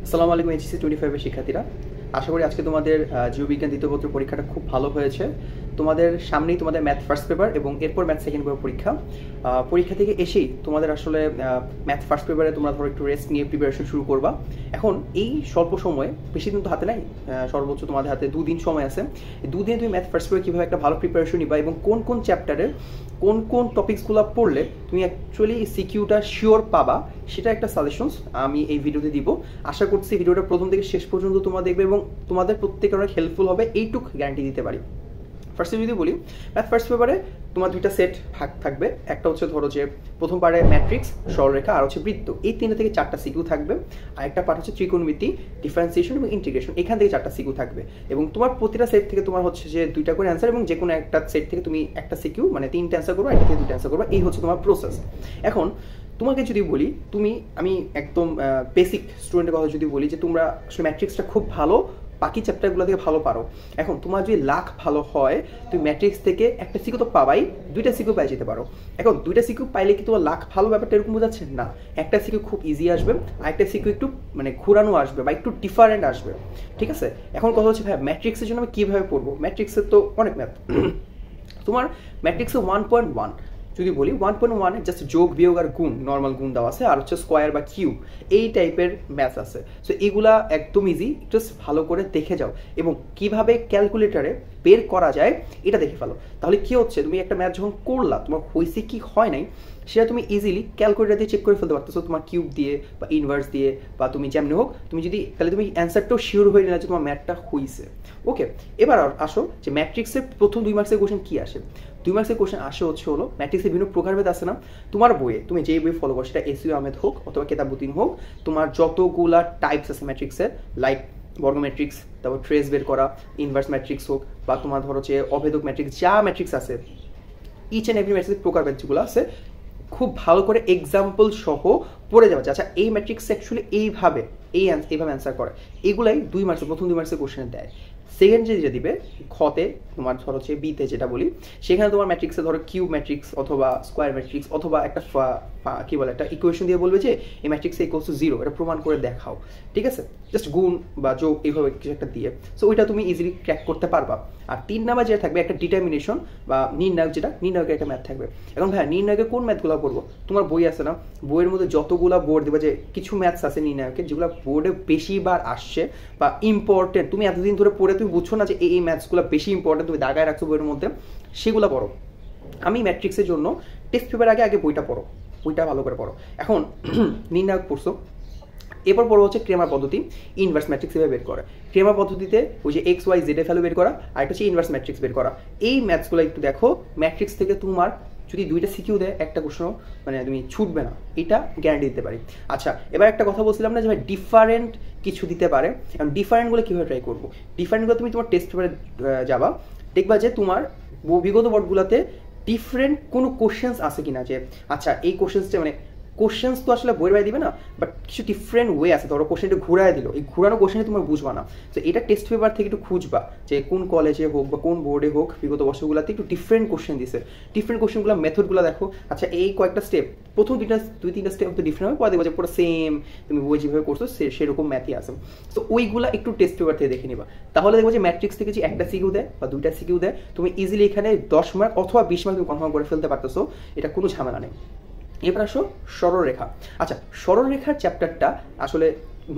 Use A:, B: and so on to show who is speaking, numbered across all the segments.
A: আসসালামু আলাইকুম এইচএসসি 25 এর শিক্ষার্থীরা, আশা করি আজকে তোমাদের জীববিজ্ঞান দ্বিতীয় পত্র পরীক্ষাটা খুব ভালো হয়েছে। তোমাদের সামনেই তোমাদের ম্যাথ ফার্স্ট পেপার এবং এরপর ম্যাথ সেকেন্ড পেপার পরীক্ষা। পরীক্ষা থেকে এসেই তোমাদের আসলে ম্যাথ ফার্স্ট পেপারে তোমরা ধরো একটু রেস্ট নিয়ে প্রিপারেশন শুরু করবা। এখন এই স্বল্প সময়ে, বেশি দিন তো হাতে নাই, সর্বোচ্চ তোমাদের হাতে 2 দিন সময় আছে। এই 2 দিনে তুমি ম্যাথ ফার্স্ট পেপারে কীভাবে একটা ভালো প্রিপারেশন নিবা এবং কোন কোন চ্যাপ্টারের কোন কোন টপিকসগুলো পড়লে তুমি অ্যাকচুয়ালি সিকিউটা শিওর পাবা, সেটা একটা সাজেশনস আমি এই ভিডিওতে দিব। আশা করছি ভিডিওটা প্রথম থেকে শেষ পর্যন্ত তোমরা দেখবে এবং তোমাদের প্রত্যেকের অনেক হেল্পফুল হবে, এইটুক গ্যারান্টি দিতে পারি। ফার্স্টে যদি বলি, ম্যাথ ফার্স্ট পেপারে তোমার দুইটা সেট ভাগ থাকবে। একটা হচ্ছে ধরো যে প্রথম পার্টে ম্যাট্রিক্স, সরলরেখা আর হচ্ছে বৃত্ত, এই 3 থেকে 4টা সিকিউ থাকবে। আর একটা পার্ট হচ্ছে ত্রিকোণমিতি, ডিফারেন্সিয়েশন এবং ইন্টিগ্রেশন, এখান থেকে 4টা সিকিউ থাকবে। এবং তোমার প্রতিটা সেট থেকে তোমার হচ্ছে যে 2টা করে অ্যান্সার এবং যে কোনো একটা সেট থেকে তুমি একটা সিকিউ মানে 3টা অ্যান্সার করবো, একটা থেকে 2টা অ্যান্সার করবো, এই হচ্ছে তোমার প্রসেস। এখন তোমাকে যদি বলি, আমি একদম বেসিক স্টুডেন্টের কথা যদি বলি যে তোমরা আসলে ম্যাট্রিক্সটা খুব ভালো, বাকি চ্যাপ্টারগুলো থেকে ভালো পারো। এখন তোমার যদি লাখ ভালো হয়, তুমি ম্যাট্রিক্স থেকে একটা সিকিউ তো পাবাই, 2টা সিকিউ পাই যেতে পারো। এখন 2টা সিকিউ পাইলে কি তোমার লাখ ভালো, ব্যাপারটা এরকম বোঝাচ্ছে না। একটা সিকিউ খুব ইজি আসবে, আর একটা সিকিউ একটু মানে ঘোরানো আসবে বা একটু ডিফারেন্ট আসবে, ঠিক আছে? এখন কথা হচ্ছে ভাই ম্যাট্রিক্সের জন্য আমি কীভাবে পড়বো? ম্যাট্রিক্সের তো অনেক ম্যাথ। তোমার ম্যাট্রিক্সে 1.1 যদি বলি, 1.1 জাস্ট যোগ বিয়োগ আর গুণ, নর্মাল গুণ দেওয়া আছে, আর হচ্ছে স্কোয়ার বা কিউব, এই টাইপের ম্যাথ আছে। সো এগুলা একদম ইজি, জাস্ট ভালো করে দেখে যাও এবং কিভাবে ক্যালকুলেটারে বের করা যায় এটা দেখে ফেলো। তাহলে কি হচ্ছে, তুমি একটা ম্যাথ যখন করলা, তোমার হয়েছে কি হয় নাই সেটা তুমি ইজিলি ক্যালকুলেটার দিয়ে চেক করে ফেলতে পারতেছো, তোমার কিউব দিয়ে বা ইনভার্স দিয়ে বা তুমি যেমনি হোক, তুমি যদি তাহলে তুমি অ্যান্সারটাও শিওর হয়ে নিলে যে তোমার ম্যাথটা হয়েছে। ওকে, এবার আসো যে ম্যাট্রিক্সের প্রথম 2 মার্কসের কোশ্চেন কি আসে। 2 মার্কসের কোশ্চেন আসে হচ্ছে হলো ম্যাট্রিক্সের বিভিন্ন প্রকারভেদ আছে না, তোমার বইয়ে তুমি যেই বই ফলো করো, সেটা এসইউ আহমেদ হোক অথবা কেতাবুদ্দিন হোক, তোমার যতগুলা টাইপস আছে ম্যাট্রিক্সের, লাইক বর্গ ম্যাট্রিক্স, তারপর ট্রেস বের করা, ইনভার্স ম্যাট্রিক্স হোক বা তোমার ধরো যে অভেদক ম্যাট্রিক্স, যা ম্যাট্রিক্স আছে, ইচ অ্যান্ড এভরি ম্যাট্রিক্সের প্রকারভেদ যেগুলো আছে, খুব ভালো করে এক্সাম্পল সহ পড়ে যাওয়া। আচ্ছা, এই ম্যাট্রিক্স অ্যাকচুয়ালি এইভাবে অ্যান্সার করে, এগুলাই 2 মার্কসের প্রথম 2 মার্কসের কোশ্চেনে দেয়। সেকেন্ড যেটা দিবে খতে, তোমার ধরো হচ্ছে বিতে যেটা বলি, সেখানে তোমার ম্যাট্রিক্সে ধরো কিউব ম্যাট্রিক্স অথবা স্কোয়ার ম্যাট্রিক্স অথবা একটা কি বলে একটা ইকুয়েশন দিয়ে বলবে যে এই ম্যাট্রিক্সে ইকুয়ালস টু 0, এটা প্রমাণ করে দেখাও, ঠিক আছে? জাস্ট গুণ বা যোগ এইভাবে কিছু একটা দিয়ে, সো ওইটা তুমি ইজিলি ক্র্যাক করতে পারবা। আর 3 নাম্বার যেটা থাকবে একটা ডিটারমিনেশন বা নির্ণায়ক, যেটা নির্ণায়কের একটা ম্যাথ থাকবে। এখন ভাই নির্ণায়কে কোন ম্যাথগুলো পড়বো? তোমার বই আছে না, বইয়ের মধ্যে যতগুলো বোর্ড দেবে, যে কিছু ম্যাথস আছে নির্ণায়কের যেগুলো বোর্ডে বেশিবার আসছে বা ইম্পর্টেন্ট, তুমি এতদিন ধরে পড়ে তুমি বুঝছো না যে এই ম্যাথসগুলো বেশি ইম্পর্টেন্ট, তুমি দাগায় রাখছো বইয়ের মধ্যে, সেগুলো পড়ো। আমি ম্যাট্রিক্সের জন্য টেস্ট পেপার আগে বইটা পড়ো, বইটা ভালো করে পড়ো। এখন নির্ণায়ক পড়ছো, এরপর পড়ো হচ্ছে ক্রেমার পদ্ধতি, ইনভার্স ম্যাট্রিক্স এভাবে বের করে। ক্রেমার পদ্ধতিতে ওই যে এক্স ওয়াই জেড এর ভ্যালু বের করা, আর একটা হচ্ছে ইনভার্স ম্যাট্রিক্স বের করা। এই ম্যাথসগুলো একটু দেখো, ম্যাট্রিক্স থেকে তোমার যদি 2টা সিকিউ দেয়, একটা কোশ্চেন মানে তুমি ছুটবে না, এটা গ্যারান্টি দিতে পারি। আচ্ছা, এবার একটা কথা বলছিলাম না যে ভাই ডিফারেন্ট কিছু দিতে পারে, এখন ডিফারেন্টগুলো কীভাবে ট্রাই করবো? ডিফারেন্টগুলো তুমি তোমার টেস্ট পেপারে যাবা, দেখবা যে তোমার বিগত বোর্ডগুলোতে ডিফারেন্ট কোনো কোশ্চেন্স আছে কিনা, যে আচ্ছা এই কোশ্চেন্সটা মানে কোশ্চেন্স তো আসলে বইয়ের বাইরে দিবে না, বাট কিছু ডিফারেন্ট ওয়ে আছে। ধরো কোশ্চেনটা ঘুরায় দিল, এই ঘুরানো কোশ্চেনে তোমার বুঝবা না, তো এটা টেস্ট পেপার থেকে একটু খুঁজবা যে কোন কলেজে হোক বা কোন বোর্ডে হোক বিগত বছরগুলোতে একটু ডিফারেন্ট কোশ্চেন দিছে, ডিফারেন্ট কোশ্চেনগুলো মেথডগুলো দেখো। আচ্ছা, এই কয়েকটা স্টেপ, প্রথম 2-3টা স্টেপ তো ডিফারেন্ট হবে, পরে দেখবো যে পুরো সেম তুমি বই যেভাবে করছো সেরকম ম্যাথই আছে। তো ওইগুলা একটু টেস্ট পেপার থেকে দেখে নিবা, তাহলে দেখবো যে ম্যাট্রিক্স থেকে যে একটা সিকিউ দেয় বা 2টা সিকিউ দেয়, তুমি ইজিলি এখানে 10 মার্ক অথবা 20 মার্ক তুমি কনফার্ম করে ফেলতে পারতেছো, এটা কোনো ঝামেলা নেই। এবার আসো সরলরেখা। আচ্ছা, সরলরেখার চ্যাপ্টারটা আসলে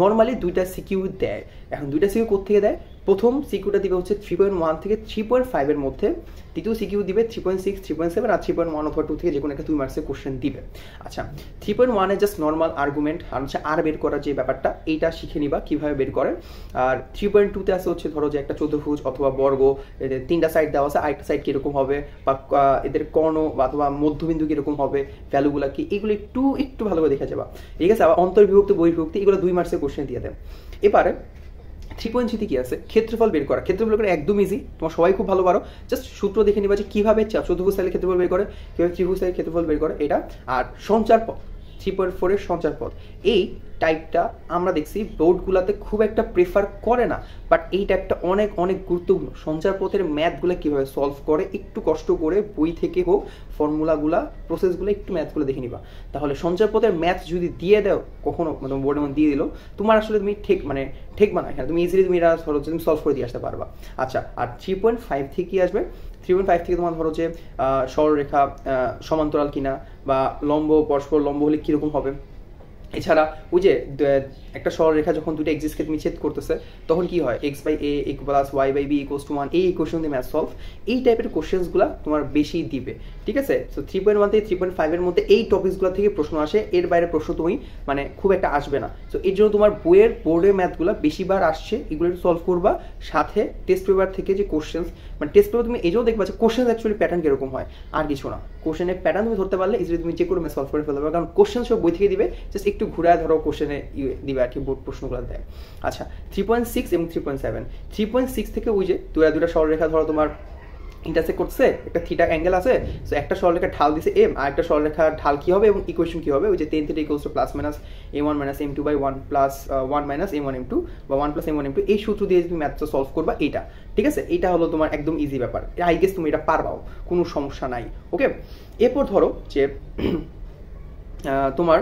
A: নর্মালি 2টা সিকিউ দেয়। এখন 2টা সিকিউ কোত্থেকে দেয়? প্রথম সিকিউটা দিবে হচ্ছে 3.1 থেকে 3.5 এর মধ্যে, দ্বিতীয় সিকিউ দিবে 3.6, 3.7 আর 3.1 অথবা 2 থেকে যে কোনো একটা 2 মার্কসের কোশ্চেন দিবে। আচ্ছা, 3.1 এ জাস্ট নর্মাল আর্গুমেন্ট আর হচ্ছে আর বের করার যে ব্যাপারটা, এইটা শিখে নিবা কীভাবে বের করে। আর 3.2 তে আছে হচ্ছে ধরো যে একটা চতুর্ভুজ অথবা বর্গ, এদের 3টা সাইড দেওয়া আছে, আরেকটা সাইড কীরকম হবে বা এদের কর্ণ বা অথবা মধ্যবিন্দু কীরকম হবে, ভ্যালুগুলো কি, এগুলো একটু ভালো করে দেখে যাবা, ঠিক আছে? আবার অন্তর্বিভক্তি বহির্বিভক্তি এগুলো 2 মার্কসের কোশ্চেন দিয়ে দেয়। এবারে 3.3 কি আছে? ক্ষেত্রফল বের করা। ক্ষেত্রফল বের করা একদম ইজি, তোমার সবাই খুব ভালো পারো, জাস্ট সূত্র দেখে নিবা যে কীভাবে চতুর্ভুজ সাইডের ক্ষেত্রফল বের করে, কীভাবে ত্রিভুজ সাইডের ক্ষেত্রফল বের করে, এটা। আর সঞ্চার পথ, 3.4 এর সঞ্চার পথ, এই টাইপটা আমরা দেখছি বোর্ডগুলোতে খুব একটা প্রেফার করে না, বাট এই টাইপটা অনেক অনেক গুরুত্বপূর্ণ। সঞ্চারপথের ম্যাথগুলো কীভাবে সলভ করে একটু কষ্ট করে বই থেকে হোক ফর্মুলাগুলা প্রসেসগুলো একটু ম্যাথগুলো দেখে নিবা, তাহলে সঞ্চারপথের ম্যাথ যদি দিয়ে দাও কখনো মানে বোর্ডের মধ্যে দিয়ে দিল, তোমার আসলে তুমি ঠিক বানায় হ্যাঁ তুমি ইজিলি তুমি এটা ধরো তুমি সলভ করে দিয়ে আসতে পারবা। আচ্ছা, আর 3.5 থেকে কি আসবে? 3.5 থেকে তোমার ধরো যে সরলরেখা সমান্তরাল কিনা বা লম্ব পরস্পর লম্ব হলে কীরকম হবে। এছাড়া ওই যে একটা সরলরেখা যখন দুটো এক্সিসকে তুমি ছেদ করতেছে তখন কি হয়, x/a + y/b = 1, এই ইকুয়েশন দিয়ে ম্যাথ সলভ, এই টাইপের কোশ্চেন্সগুলো তোমার বেশি দিবে। ঠিক আছে, সো 3.1 থেকে 3.5 এর মধ্যে এই টপিকসগুলো থেকে প্রশ্ন আসে, এর বাইরে প্রশ্ন তুমি মানে খুব একটা আসবে না। সো এর জন্য তোমার বইয়ের বোর্ডের ম্যাথগুলো বেশিবার আসছে, এগুলো একটু সলভ করবা। সাথে টেস্ট পেপার থেকে যে কোশ্চেন্স মানে টেস্ট পেপার তুমি এই জন্য দেখবা যে কোশ্চেন অ্যাকচুয়ালি প্যাটার্ন কিরকম হয়, আর কিছু না। কোশ্চেনের প্যাটার্ন তুমি ধরতে পারলে ইজিলি তুমি যে কোনো ম্যাথ সলভ করে ফেলতে পারবে, কারণ কোশ্চেন সব বই থেকে দিবে, জাস্ট একটু ঘুরায় ধরো কোশ্চেনে দিবে আর কি, বোর্ড প্রশ্নগুলো দেয়। আচ্ছা, 3.6 এবং 3.7। 3.6 থেকে ওই যে দুটা সরলরেখা ধরো তোমার ইন্টারসেক্ট করছে, একটা থিটা অ্যাঙ্গেল আছে, সো একটা সরলরেখা ঢাল দিছে m, আর একটা সরলরেখার ঢাল কি হবে এবং ইকুয়েশন কি হবে, ওই যে tan θ = +- m1 - m2/1 + 1 - m1m2 বা 1 + m1m2, এই সূত্র দিয়ে তুমি ম্যাথটা সলভ করবা। এইটা ঠিক আছে, এটা হলো তোমার একদম ইজি ব্যাপার, আই গেস তুমি এটা পারবাও, কোনো সমস্যা নাই। ওকে, এরপর ধরো যে তোমার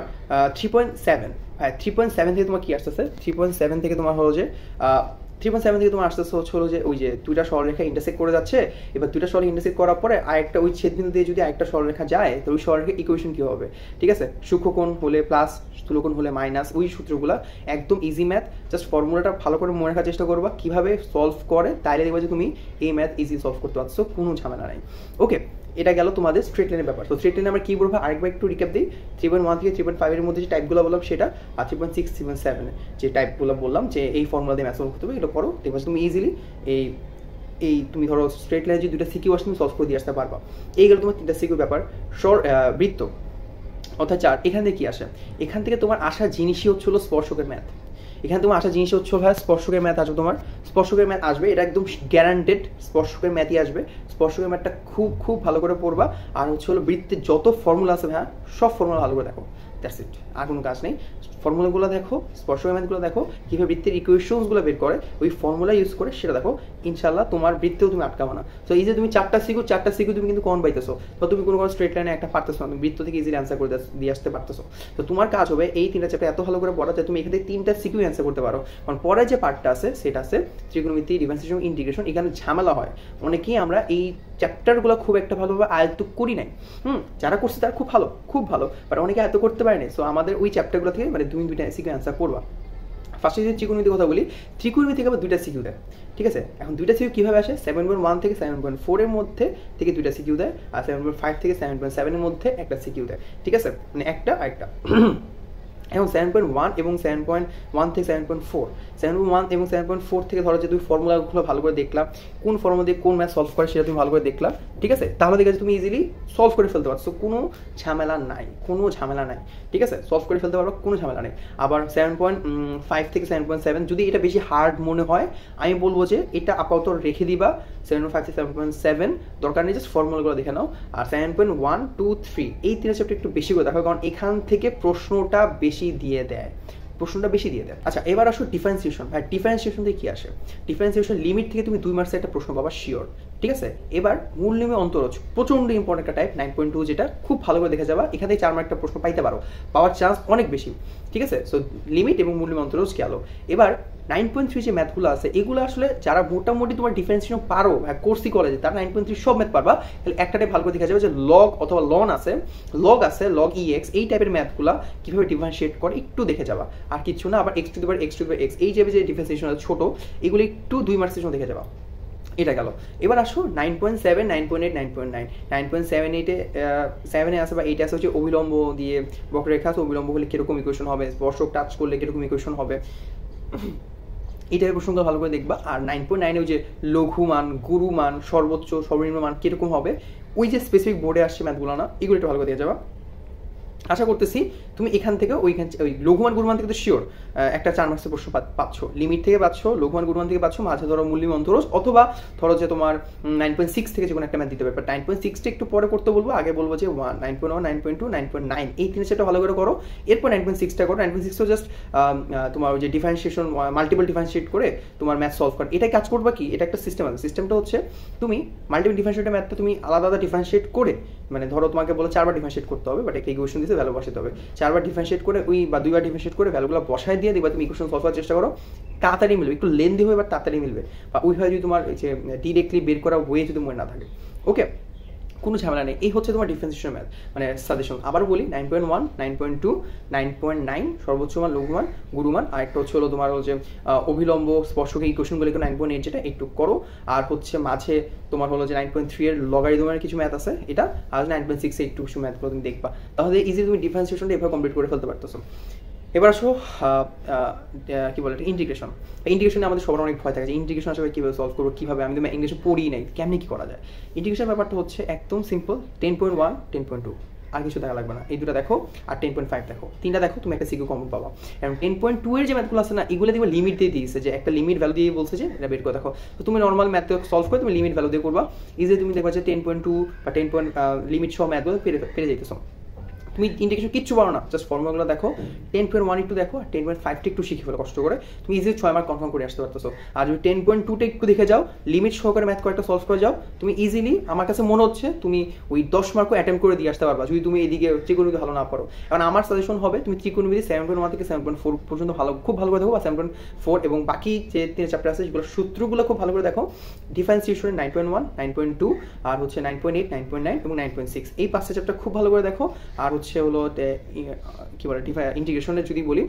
A: 3.7, 3.7 থেকে তোমার কি আসতেছে? 3.7 থেকে তোমার হলো যে 3.7 থেকে তোমার আসতেছে হলো যে ওই যে দুইটা সরলরেখা ইন্টারসেক্ট করে যাচ্ছে, এবার দুইটা সরলরেখা ইন্টারসেক্ট করার পরে আরেকটা ওই ছেদবিন্দু দিয়ে যদি আরেকটা সরলরেখা যায়, তো ওই সরলরেখার ইকুয়েশন কি হবে? ঠিক আছে, সূক্ষ্মকোণ হলে প্লাস, স্থূলকোণ হলে মাইনাস, ওই সূত্রগুলো একদম ইজি ম্যাথ, জাস্ট ফর্মুলাটা ভালো করে মনে রাখার চেষ্টা করবা কিভাবে সলভ করে, তাইলে দেখবা যে তুমি এই ম্যাথ ইজি সলভ করতে পারছো, কোনো ঝামেলা নাই। ওকে, এটা গেল তোমাদের স্ট্রেট লাইনের ব্যাপার। তো স্ট্রেট লাইনে আমরা কি বলবো আরেকবার একটু রিক্যাপ দিই। 3.1 থেকে 3.5 এর মধ্যে যে টাইপগুলো বললাম সেটা, আর 3.6 3.7 যে টাইপগুলো বললাম যে এই ফর্মুলা দিয়ে ম্যাথ সলভ করতে হবে, এটা করো, দেখবা তুমি ইজিলি এই তুমি ধরো স্ট্রেট লাইনে যে দুটো সিকিউ আসে তুমি সলভ করে দিয়ে আসতে পারবা। এই গেল তোমার 3টা সিকিউ ব্যাপার। বৃত্ত অর্থাৎ 4, এখান থেকে কি আসে? এখান থেকে তোমার আসা জিনিসই হচ্ছিল স্পর্শকের ম্যাথ। এখানে তোমার আসা জিনিস হচ্ছে ভাই স্পর্শকের ম্যাথ আসবে, তোমার স্পর্শকের ম্যাথ আসবে, এটা একদম গ্যারান্টেড স্পর্শকের ম্যাথই আসবে। স্পর্শকের ম্যাথটা খুব ভালো করে পড়বা। আর হচ্ছে হলো বৃত্তের যত ফর্মুলা আছে হ্যাঁ, সব ফর্মুলা ভালো করে দেখো, দ্যাটস ইট, আর কোনো কাজ নেই। ফর্মুলাগুলো দেখো, স্পর্শকের ম্যাথগুলো দেখো, কীভাবে বৃত্তের ইকুয়েশনসগুলো বের করে, ওই ফর্মুলা ইউজ করে সেটা দেখো, ইনশাল্লাহ তোমার বৃত্তেও তুমি আটকাবো না। তো এই যে তুমি 4টা সিকিউ তুমি কিন্তু কমন পাইতেছো, তো তুমি কোনো স্ট্রেট লাইনে একটা পারতেছো না, তুমি বৃত্ত থেকে ইজিলি অ্যান্সার করে দিয়ে আসতে পারতেছো। তো তোমার কাজ হবে এই 3টা চ্যাপ্টার এত ভালো করে পড়া যে তুমি এখান থেকে 3টা সিকিউ অ্যান্সার করতে পারো। কারণ পরে যে পার্টটা আছে সেটা আছে ত্রিকোণমিতি, ডিফারেন্সিয়েশন, ইন্টিগ্রেশন, এখানে ঝামেলা হয়। অনেকেই আমরা এই চ্যাপ্টারগুলো খুব একটা ভালোভাবে আয়ত্ত করি নাই, যারা করছে তারা খুব ভালো, বাট অনেকে আয়ত্ত করতে পারেনি। সো আমাদের ওই চ্যাপ্টারগুলো থেকে মানে তুমি 2টা সিকিউ অ্যান্সার করবা। ফার্স্টে যদি ত্রিকোণমিতির কথা বলি, ত্রিকোণমিতি থেকে আবার 2টা সিকিউ দেয়। ঠিক আছে, এখন 2টা সিকিউ কীভাবে আসে? 7.1 থেকে 7.4 এর মধ্যে থেকে 2টা সিকিউ দেয়, আর 7.5 থেকে 7.7 এর মধ্যে একটা সিকিউ দেয়। ঠিক আছে, মানে একটা আরেকটা। এবং 7.1 এবং 7.1 থেকে 7.4, 7.1 এবং 7.4 থেকে ধরো যে তুমি ফর্মুলাগুলো ভালো করে দেখলাম, কোন ফর্মুলা দিয়ে কোন ম্যাথ সলভ করে সেটা তুমি ভালো করে দেখলাম। ঠিক আছে, তাহলে দেখে তুমি ইজিলি সলভ করে ফেলতে পারছো, কোনো ঝামেলা নাই। ঠিক আছে, সলভ করে ফেলতে পারবো, কোনো ঝামেলা নেই। আবার 7.5 থেকে 7.7 যদি এটা বেশি হার্ড মনে হয়, আমি বলবো যে এটা আপাতত রেখে দিবা। 7.5 থেকে 7.7 দরকার নেই, জাস্ট ফর্মুলাগুলো দেখে নাও। আর 7.1 2 3 এই 3টা চ্যাপ্টার একটু বেশি করে দেখো, কারণ এখান থেকে প্রশ্নটা বেশি দিয়ে দেয়। আচ্ছা, এবার আসো ডিফারেন্সিয়েশন। ভাই ডিফারেন্সিয়েশন থেকে কি আসে? ডিফারেন্সিয়েশন লিমিট থেকে তুমি 2 মার্কসের একটা প্রশ্ন পাবা শিওর। ঠিক আছে, এবার মূল নিয়মে অন্তরজ প্রচন্ড ইম্পর্টেন্ট একটা টাইপ 9.2, যেটা খুব ভালো করে দেখে যাবা, এখান থেকে 4 মার্ক একটা প্রশ্ন পাইতে পারো, পাওয়ার চান্স অনেক বেশি। ঠিক আছে, সো লিমিট এবং মূল নিয়মে অন্তরজ গেল। এবার 9.3 যে ম্যাথগুলো আছে এগুলো আসলে যারা মোটামুটি তোমার ডিফারেন্সিয়েশন পারো কোর্সি কলেজে, তারা 9.3 সব ম্যাথ পারবা। তাহলে একটা টাইপ ভালো করে দেখা যাবে যে লগ অথবা লগ EX, এই টাইপের ম্যাথগুলো কীভাবে ডিফারেন্সিয়েট করে একটু দেখে যাবা, আর কিছু না। আবার x to the power x এই যে ডিফারেন্সিয়েশন আছে ছোট, এগুলো একটু 2 মার্কসের জন্য দেখে যাবা। এটা গেল। এবার আসো 9.7, 9.8, 9.9। 9.78 7 আছে বা 8 আছে হচ্ছে অবিলম্ব দিয়ে বক্ররেখা আছে, অবিলম্ব হলে কিরকম ইকুয়েশন হবে, স্পর্শক টাচ করলে কিরকম ইকুয়েশন হবে, এই টাইপের প্রশ্নগুলো ভালো করে দেখবা। আর 9.9 ওই যে লঘু মান, গুরু মান, সর্বোচ্চ সর্বনিম্ন মান কিরকম হবে, ওই যে স্পেসিফিক বোর্ডে আসছে ম্যাথগুলো না, এগুলো একটু ভালো করে দিয়ে যাবা। আশা করতেছি তুমি এখান থেকে ওই লঘুমান গুরুমান থেকে তো শিওর একটা 4 মার্কসের প্রশ্ন পাচ্ছ, লিমিট থেকে পাচ্ছ, লঘুমান গুরুমান থেকে পাচ্ছ, মাঝে ধরো মূল্যম অন্তরজ, অথবা ধরো যে তোমার 9.6 থেকে যে কোনো একটা ম্যাথ দিতে পারবে। 9.6টা একটু পরে করতে বলবো, আগে বলবো যে 9.1, 9.2, 9.9 এই তিন সেটটা ভালো করে করো, এরপর 9.6টা করো। 9.6টা জাস্ট তোমার ওই যে ডিফারেন্সিয়েশন, মাল্টিপল ডিফারেন্সিয়েট করে তোমার ম্যাথ সলভ কর। এটাই কাজ করবা কি, এটা একটা সিস্টেম আছে। সিস্টেমটা হচ্ছে তুমি মাল্টিপল ডিফারেন্সিয়েটের ম্যাথটা তুমি আলাদা আলাদা ডিফারেন্সিয়েট করে, মানে ধরো তোমাকে বলো 4বার ডিফারেন্সিয়েট করতে হবে, বাট একটা ইকুয়েশন দিতে ভ্যালু বসাতে হবে, 4বার ডিফারেন্সিয়েট করে ওই বা 2বার ডিফারেন্সিয়েট করে ভ্যালুগুলো বসায় দিয়ে দেখবা তুমি ইকুয়েশন সলভ করার চেষ্টা করো, তাড়াতাড়ি মিলবে। একটু লেন্দি হবে বাট তাড়াতাড়ি মিলবে, বা ওইভাবে যদি তোমার যে ডিরেক্টলি বের করা ওয়ে যদি মনে না থাকে, ওকে, কোনো ঝামেলা নেই। এই হচ্ছে তোমার ডিফারেন্সিয়েশন ম্যাথ, মানে সাজেশন। আবার বলি 9.1, 9.2, 9.9 সর্বোচ্চ মান, লঘুমান, গুরুমান, আর একটা হচ্ছে হলো তোমার হচ্ছে অভিলম্ব স্পর্শক এই কোশ্চেনগুলো 9.8 যেটা একটু করো, আর হচ্ছে মাঝে তোমার হলো যে 9.3 এর লগারিদমের কিছু ম্যাথ আছে এটা, আর 9.6 এর একটু কিছু ম্যাথগুলো তুমি দেখবা, তাহলে ইজি তুমি ডিফারেন্সিয়েশনটা এভাবে কমপ্লিট করে ফেলতে পারতেছো। এবার আসো কি বলে ইন্টিগ্রেশন। ইন্টিগ্রেশনে আমাদের সবার অনেক ভয় থাকে যে ইন্টিগ্রেশন আসলে কীভাবে সলভ করবো, কীভাবে, আমি তো ইন্টিগ্রেশন পড়ি নাই, কেমনি কী করা যায়। ইন্টিগ্রেশন ব্যাপারটা হচ্ছে একদম সিম্পল। 10.1, 10.2 আর কিছু দেখা লাগবে না, এই দুটো দেখো, আর 10.5 দেখো, তিনটা দেখো, তুমি একটা সিকিউ কমন পাবা। এবং 10.2 এর যে ম্যাথগুলো আছে না, এগুলো দেখবে লিমিট দিয়ে দিয়েছে, যে একটা লিমিট ভ্যালু দিয়ে বলছে যে এটা বের করে দেখো। তো তুমি নর্মাল ম্যাথ সলভ করে তুমি লিমিট ভ্যালু দিয়ে করবা, ইজিলি তুমি দেখবা যে 10.2 বা 10 লিমিট সহ ম্যাথগুলো পেরে যেতেছো। তুমি ইন্টিগ্রেশন কিচ্ছু পারো না, জাস্ট ফর্মুলাগুলো দেখো, 10.1 একটু দেখো, আর 10.5টা একটু শিখে ফেলো কষ্ট করে, তুমি ইজিলি 6 মার্ক কনফার্ম করে আসতে পারতেছো। আর যদি 10.2টা একটু দেখে যাও, লিমিট সহকারে ম্যাথ কয়েকটা সলভ করে যাও, তুমি ইজিলি, আমার কাছে মনে হচ্ছে তুমি ওই 10 মার্কও অ্যাটেম্প করে দিয়ে আসতে পারবা, যদি তুমি এদিকে ত্রিকোণমিতি ভালো না পারো। কারণ আমার সাজেশন হবে তুমি ত্রিকোণমিতি 7.1 থেকে 7.4 পর্যন্ত খুব ভালো করে দেখো, বা 7.4 এবং বাকি যে 3 চ্যাপ্টার আছে সেগুলো সূত্রগুলো খুব ভালো করে দেখো। ডিফারেন্সিয়েশনের 9.1, 9.2, আর হচ্ছে 9.8, 9.9 এবং 9.6 এই 5টা চ্যাপ্টার খুব ভালো করে দেখো। আর হচ্ছে হলো কি বলে ইন্টিগ্রেশনের যদি বলি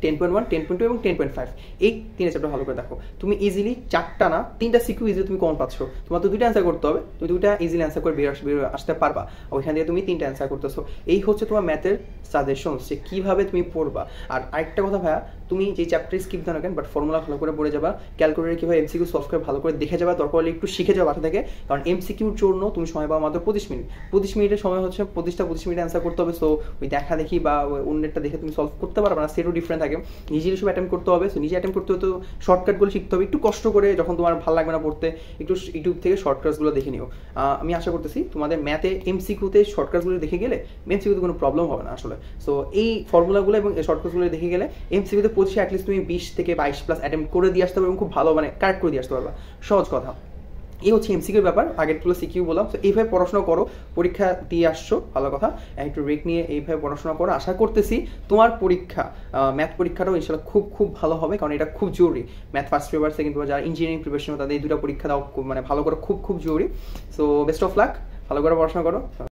A: 10.1, 10.2 এবং 10.5 এই 3 চ্যাপ্টার ভালো করে দেখো, তুমি ইজিলি 4টা না 3টা সিকিউ ইজিলি তুমি কমন পাচ্ছ। তোমার তো 2টা অ্যান্সার করতে হবে, তুমি 2টা ইজিলি অ্যান্সার করে বের আসতে পারবা, ওইখান থেকে তুমি 3টা অ্যান্সার করতেছো। এই হচ্ছে তোমার ম্যাথের সাজেশন, যে কীভাবে তুমি পড়বা। আর আরেকটা কথা ভাইয়া, তুমি যে চ্যাপ্টারে স্কিপ দাও না কেন, বাট ফর্মুলা ভালো করে পড়ে যাবা, ক্যালকুলেটর কীভাবে এমসিকিউ সলভ করে ভালো করে দেখে যাবা, দরকার হলে একটু শিখে যাওয়া বাসা থেকে। কারণ এমসিকিউর জন্য তুমি সময় পাও মাত্র 25 মিনিট, 25 মিনিটের সময় হচ্ছে 25 মিনিট অ্যান্সার করতে হবে। সো ওই দেখা দেখি বা অন্যটা দেখে তুমি সলভ করতে পারবে না, সেটও ডিফারেন্ট থাকে, নিজের সব অ্যাটেম্প করতে হবে। সো নিজে অ্যাটেম্প করতে হতো, শর্টকাটগুলো শিখতে হবে, একটু কষ্ট করে, যখন তোমার ভালো লাগবে না পড়তে, একটু ইউটিউব থেকে শর্টকাটসগুলো দেখে নিও। আমি আশা করতেছি তোমাদের ম্যাথে এমসিকিউতে শর্টকাটসগুলো দেখে গেলে এমসিকিউতে কোনো প্রবলেম হবে না আসলে। সো এই ফর্মুলাগুলো এবং শর্টকাটসগুলো দেখে গেলে এমসিকিউতে 25 অ্যাটলিস্ট তুমি 20 থেকে 22 প্লাস অ্যাটেম্প করে দিয়ে আসতে পারবে এবং খুব ভালো, মানে কারেক্ট করে দিয়ে আসতে পারবা। সহজ কথা, এই হচ্ছে এমসিকিউর ব্যাপার। আগেরগুলো সিকিউ বললাম। তো এইভাবে পড়াশোনা করো, পরীক্ষা দিয়ে আসছো, ভালো কথা, একটু ব্রেক নিয়ে এইভাবে পড়াশোনা করো। আশা করতেছি তোমার পরীক্ষা, ম্যাথ পরীক্ষাটাও ইনশাল্লাহ খুব খুব ভালো হবে, কারণ এটা খুব জরুরি। Math first paper, second paper, যারা ইঞ্জিনিয়ারিং প্রিপারেশন তাদের এই 2টা পরীক্ষা দাও, মানে ভালো করে খুব খুব জরুরি। সো বেস্ট অফ লাক, ভালো করে পড়াশোনা করো।